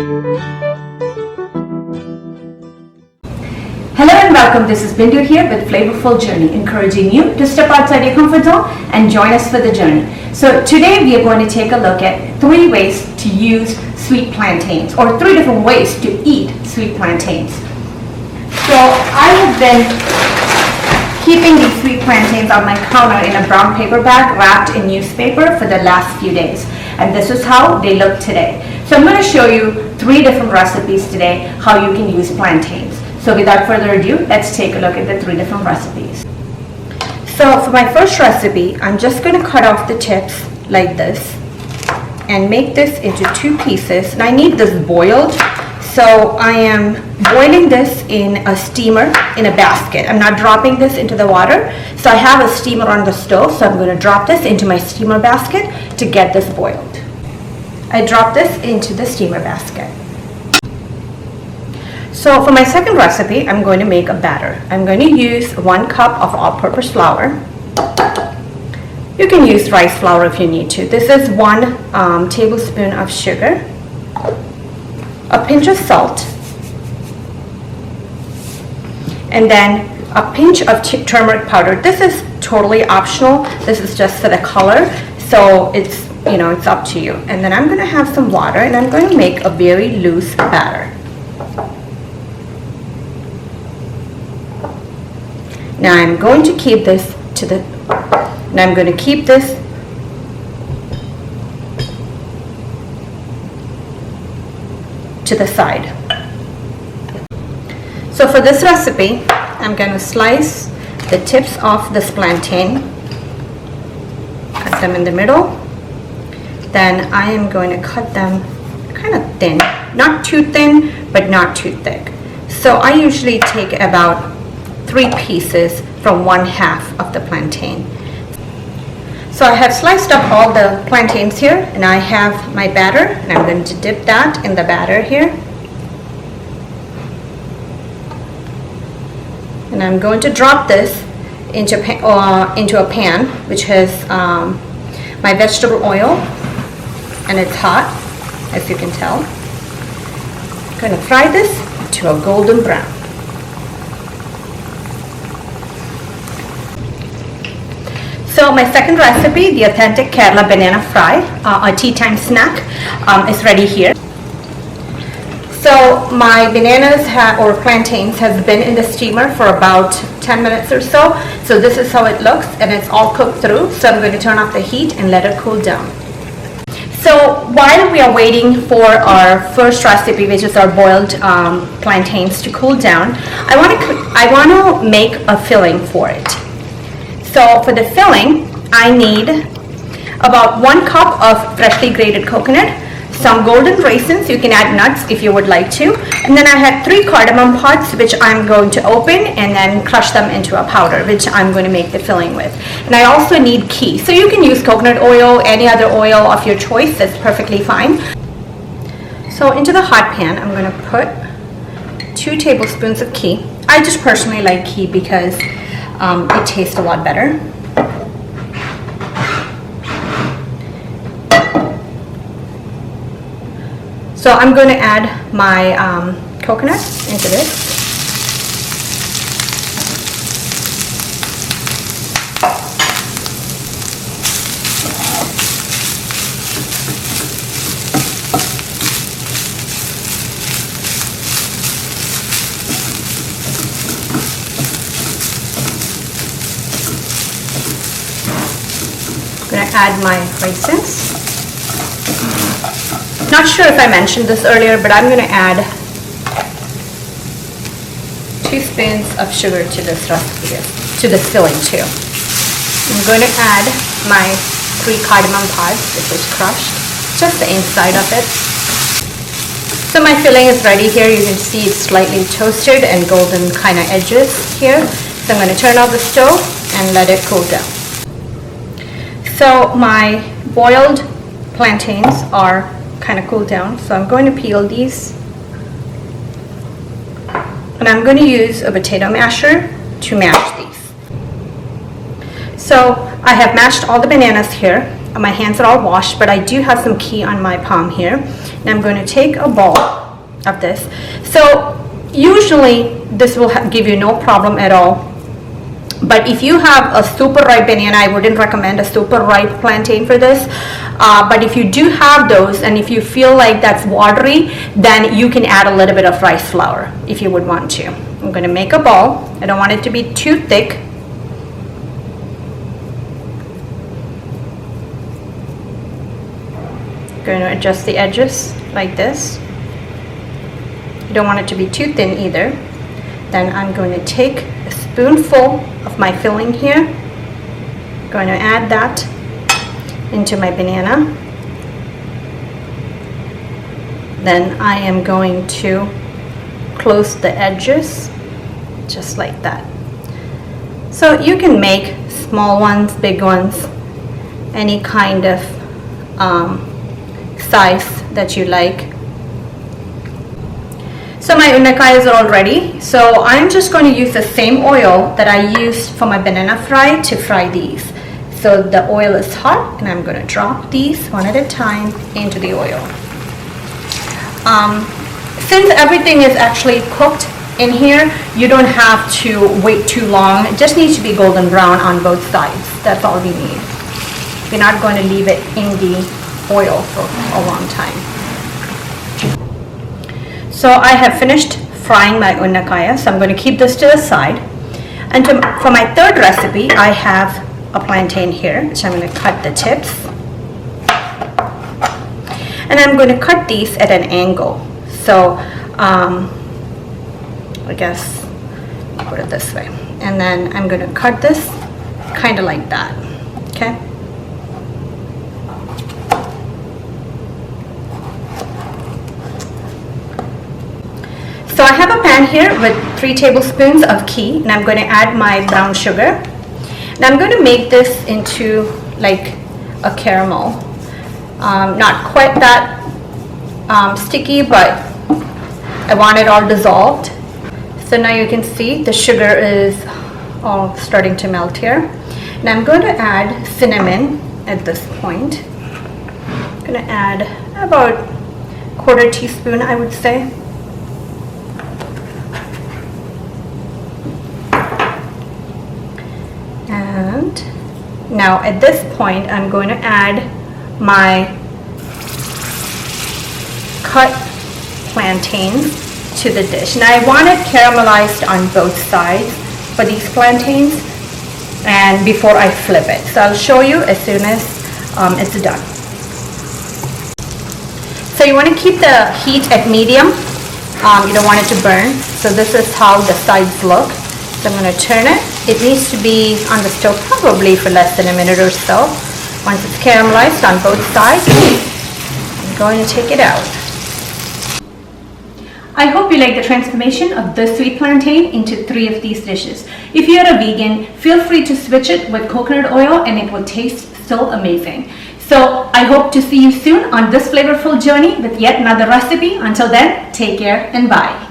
Hello and welcome, this is Bindu here with Flavorful Journey, encouraging you to step outside your comfort zone and join us for the journey. So today we are going to take a look at 3 ways to use sweet plantains, or 3 different ways to eat sweet plantains. So I have been keeping these sweet plantains on my counter in a brown paper bag wrapped in newspaper for the last few days. And this is how they look today. So I'm going to show you 3 different recipes today how you can use plantains. So without further ado, let's take a look at the 3 different recipes. So for my first recipe, I'm just going to cut off the tips like this and make this into 2 pieces. And I need this boiled, so I am boiling this in a steamer in a basket. I'm not dropping this into the water. So I have a steamer on the stove, so I'm going to drop this into my steamer basket to get this boiled. I drop this into the steamer basket. So for my second recipe, I'm going to make a batter. I'm going to use 1 cup of all-purpose flour. You can use rice flour if you need to. This is 1 tablespoon of sugar, a pinch of salt, and then a pinch of turmeric powder. This is totally optional. This is just for the color, so it's up to you. And then I'm going to have some water, and I'm going to make a very loose batter. Now I'm going to keep this to the side. So for this recipe, I'm going to slice the tips off this plantain, cut them in the middle. Then I am going to cut them kind of thin, not too thin, but not too thick. So I usually take about 3 pieces from 1/2 of the plantain. So I have sliced up all the plantains here, and I have my batter, and I'm going to dip that in the batter here. And I'm going to drop this into a pan which has my vegetable oil, and it's hot, as you can tell. I'm going to fry this to a golden brown. So my second recipe, the authentic Kerala banana fry, a tea time snack, is ready here. So my bananas or plantains have been in the steamer for about 10 minutes or so. So this is how it looks, and it's all cooked through. So I'm going to turn off the heat and let it cool down. So while we are waiting for our first recipe, which is our boiled plantains, to cool down, I want to make a filling for it. So for the filling, I need about 1 cup of freshly grated coconut, some golden raisins. You can add nuts if you would like to. And then I have 3 cardamom pods, which I'm going to open and then crush them into a powder, which I'm going to make the filling with. And I also need ghee. So you can use coconut oil, any other oil of your choice, that's perfectly fine. So into the hot pan, I'm going to put 2 tablespoons of ghee. I just personally like ghee because it tastes a lot better. So I'm going to add my coconut into this. I'm going to add my raisins. Not sure if I mentioned this earlier, but I'm going to add 2 spoons of sugar to this recipe, to this filling too. I'm going to add my 3 cardamom pods, which is crushed, just the inside of it. So my filling is ready here. You can see it's slightly toasted and golden kind of edges here. So I'm going to turn off the stove and let it cool down. So my boiled plantains are kind of cooled down, so I'm going to peel these, and I'm going to use a potato masher to mash these. So I have mashed all the bananas here, my hands are all washed, but I do have some ghee on my palm here. And I'm going to take a ball of this. So usually this will give you no problem at all. But if you have a super ripe banana, I wouldn't recommend a super ripe plantain for this. But if you do have those, and if you feel like that's watery, then you can add a little bit of rice flour if you would want to. I'm going to make a ball. I don't want it to be too thick. Going to adjust the edges like this. You don't want it to be too thin either. Then I'm going to take a spoonful of my filling here. Going to add that into my banana. Then I am going to close the edges just like that. So you can make small ones, big ones, any kind of size that you like. So my unnakayas are all ready. So I'm just going to use the same oil that I used for my banana fry to fry these. So the oil is hot and I'm going to drop these one at a time into the oil. Since everything is actually cooked in here, you don't have to wait too long. It just needs to be golden brown on both sides. That's all we need. You're not going to leave it in the oil for a long time. So I have finished frying my unnakaya, so I'm going to keep this to the side. And for my third recipe, I have a plantain here, so I'm going to cut the tips. And I'm going to cut these at an angle. So I guess I'll put it this way. And then I'm going to cut this kind of like that, okay? So I have a pan here with 3 tablespoons of ghee, and I'm going to add my brown sugar. And I'm going to make this into like a caramel. Not quite that sticky, but I want it all dissolved. So now you can see the sugar is all starting to melt here. And I'm going to add cinnamon at this point. I'm going to add about 1/4 teaspoon, I would say. And now at this point, I'm going to add my cut plantains to the dish. Now I want it caramelized on both sides for these plantains and before I flip it. So I'll show you as soon as it's done. So you want to keep the heat at medium. You don't want it to burn. So this is how the sides look. So I'm going to turn it. It needs to be on the stove probably for less than a minute or so. Once it's caramelized on both sides, I'm going to take it out. I hope you like the transformation of the sweet plantain into 3 of these dishes. If you're a vegan, feel free to switch it with coconut oil and it will taste still amazing. So I hope to see you soon on this flavorful journey with yet another recipe. Until then, take care and bye.